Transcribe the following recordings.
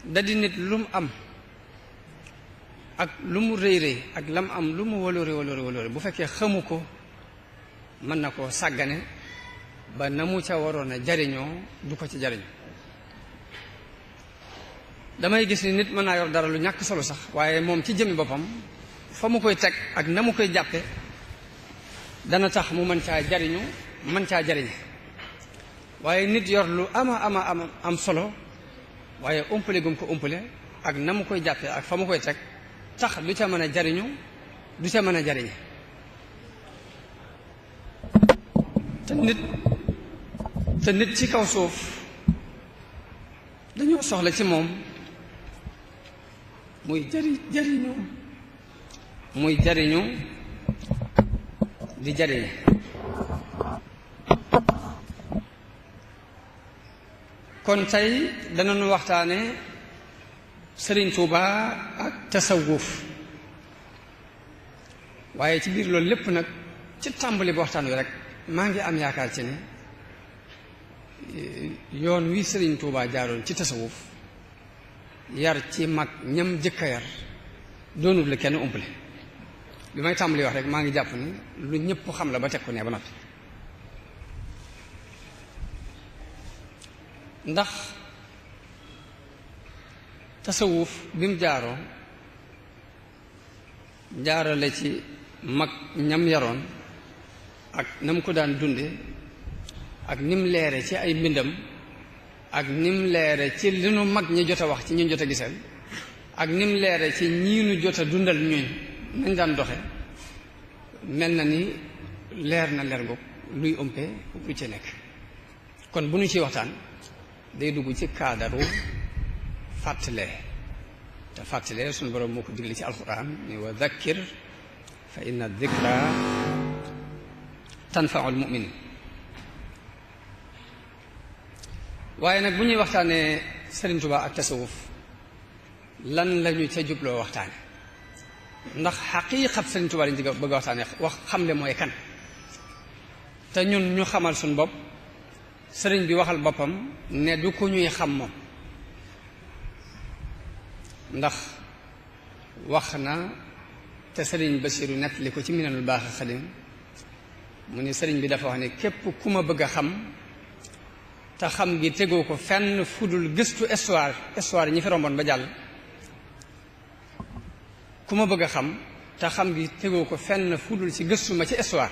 da di nit lu mu am ak lu mu rëy rëy ak lam am lu mu waloore bu fekkee xamu ko mën na koo sàggane ba na mu ca waroon a jariñoo du ko ci jariñ damay gis ni nit mën naa yor dara lu ñàkk solo sax waaye moom ci jëmmi boppam fa mu koy teg ak na mu koy jàppe dana tax mu mën caa jariñu mën caa jariñe waaye nit yor lu am solo waaye umpale gum ko umpale ak na mu koy jàppe ak fa mu koy teg tax du ca mën a jariñu du ca mën a jariñe te nit ci kaw suuf dañoo soxla ci moom muy jariñu di jariñe kon tey danañu waxtaane Sëriñ Tuuba ak tasawuf waaye ci biir loolu lépp nag ci tàmbali bi waxtaan wi rek maa ngi am yaakaar ci ne yoon wi Sëriñ Tuuba jaaroon ci tasawuf yar ci mag ñam jëkka yar doonul la kenn umpale bi may tàmbali wax rek maa ngi jàpp ni lu ñëpp xam la ba teg ko ne ba noppi ndax tasawuf bi mu jaarale ci mag ñam yaroon ak na mu ko daan dunde ak nim leere ci ay mbindam ak nim leere ci li nu mag ñi jot a wax ci ñun jot a gisal ak nim leere ci ñii nu jot a dundal ñuñ nañ daan doxe mel na ni leer na leer ngoog luy ëmpe lu ci nekk kon bu ñu ciy waxtaan day dugg ci kaadaru fàttale te fàttale suñu borom moo ko digle ci alquran ni wa dhakkir fa inna dhikra tanfaul muminin waaye nag bu ñuy waxtaanee Sëriñ Tuubaa ak tasawuf lan lañu ca jubloo waxtaane ndax xaqiiqat Sëriñ Tuubaa lañu bëgg a waxtaane wax xamle mooy kan te ñun ñu xamal suñu bopp sëriñ bi waxal boppam ne du ko ñuy xam moom ndax wax na te sëriñ Basiru nettali ko ci Minanul Baaxil Xadim mu ne sëriñ bi dafa wax ne képp ku ma bëgg a xam te xam gi tegoo ko fenn fudul gëstu histoire ñi fi romboon ba jàll ku ma bëgg a xam te xam gi tegoo ko fenn fudul ci gëstu ma ci histoire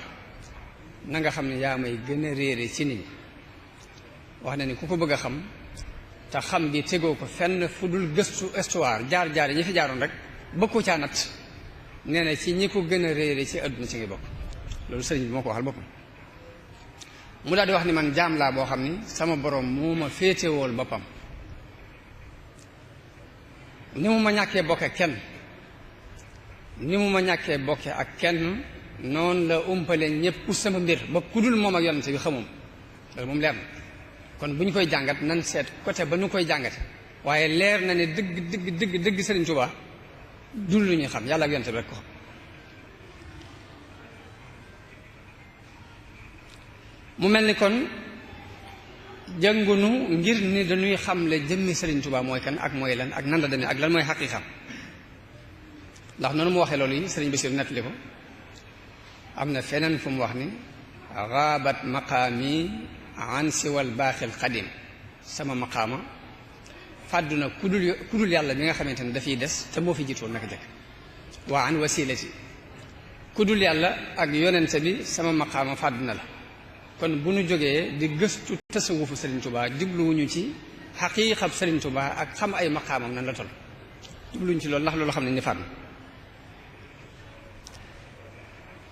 na nga xam ne yaa may gën a réere ci nit ñi wax na ni ku ko bëgg a xam te xam gi tegoo ko fenn fu dul gëstu histoire jaar-jaar yi ñi fi jaaroon rek bëgg ko caa nat nee na ci ñi ko gën a réere ci àdduna ci ngi bokk loolu sëriñ bi moo ko waxal boppam mu daal di wax ni man jaam laa boo xam ni sama borom moo ma féetewool boppam ni mu ma ñàkkee bokke kenn ni mu ma ñàkkee bokke ak kenn noonu la umpale ñëpp sama mbir ba ku dul moom ak yonent bi xamum loolu moom leer na kon bu ñu koy jàngat nan seet côté ba ñu koy jàngate waaye leer na ne dëgg Sëriñ Tuubaa dul lu ñuy xam yàlla ak yonent bi rek ko xam mu mel ni kon jàngunu ngir ni dañuy xamle jëmmi Sëriñ Tuubaa mooy kan ak mooy lan ak nan la demee ak lan mooy xaqiiqam ndax noonu mu waxee loolu yi Sëriñ Basiru nettali ko am na feneen fu mu wax ni gaabat maqaami an siwal baaxil xadim sama maqaama fàddu na ku dul yàlla bi nga xamante ne dafiy des te moo fi jiitoon naka jëkk waa an wasilati ku dul yàlla ak yonente bi sama maqaama fàddu na la kon bu nu jógee di gëstu tasawufu Sëriñ Tuubaa jubluwuñu ci xaqiiqab Sëriñ Tuubaa ak xam ay maqaamam nan la toll jubluwuñu ci loolu ndax loolu xam nañ ni fàddu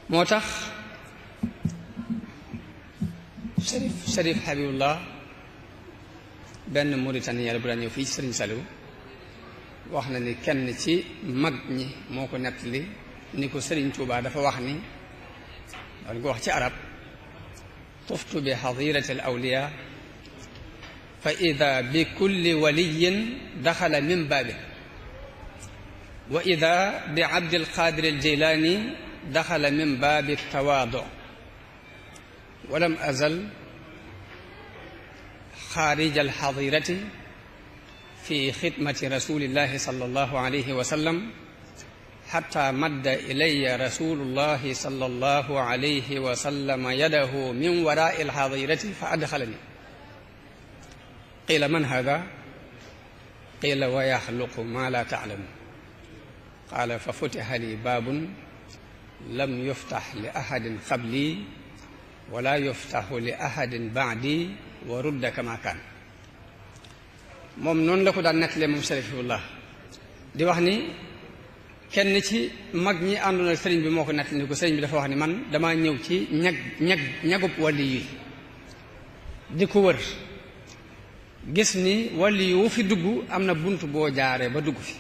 moo tax Sharif Habibullah benn Mauritanien la bu daan ñëw fii ci Sëriñ Saliou wax na ni kenn ci mag ñi moo ko nettali ni ko Sëriñ Tuubaa dafa wax ni dañ ko wax ci arab tuftu bi hadirati al awliya fa ida bi kulli waliyin daxala min baabi wa ida bi Abdil Qadir al Jilani daxala min baabi tawaadu walam azal xaarij alxadirati fi xidmati rasulillahi sallallahu alayhi wa sallam xatta madda ilaya rasulullahi sallallahu alayhi wa sallam yadahu min warai alxadirati fa adxalani qila man hada qila wa yaxluqu ma la taalamu qaala fa futiha li baabun lam yuftax li ahadin qabli wala yuftaxu li ahadin baadi wa rudda kama kaan. moom noonu la ko daan nettalee moom Sharifullah di wax ni kenn ci mag ñi àndoon ak sëriñ bi moo ko nettali ko sëriñ bi dafa wax ni man damaa ñëw ci ñagub wàlli yi di ko wër gis ni wàlli yu fi dugg am na bunt boo jaaree ba dugg fi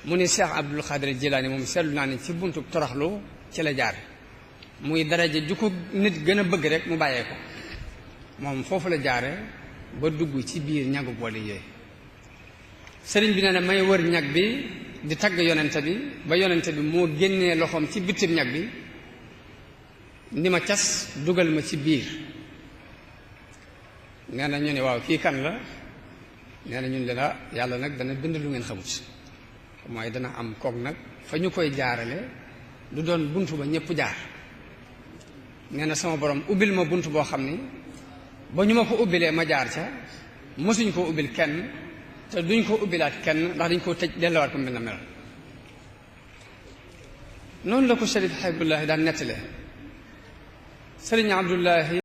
mu ni Cheikh Abdul Xaadir Jilaani moom seetlu naa ni ci buntu toroxlu ci la jaare muy daraja ju ko nit gën a bëgg rek mu bàyyee ko moom foofu la jaare ba dugg ci biir ñagub wàlli yooyu. sëriñ bi nee na may wër ñag bi di tagg yonente bi ba yonente bi moo génnee loxoom ci bitim ñag bi ni ma cas dugal ma ci biir. nee na ñu ne waaw kii kan la nee na ñun leen yàlla nag dana bind lu ngeen xamut mooy dana am koog nag fa ñu koy jaarale du doon bunt ba ñëpp jaar. nee na sama borom ubbil ma bunt boo xam ni ba ñu ma ko ubbilee ma jaar ca mosuñ koo ubbil kenn te duñ ko ubbilaat kenn ndax dañ koo tëj delluwaat ko mel na melal. noonu la ko Sharif Habibullahi daan nettalee Sëriñ Abdullahi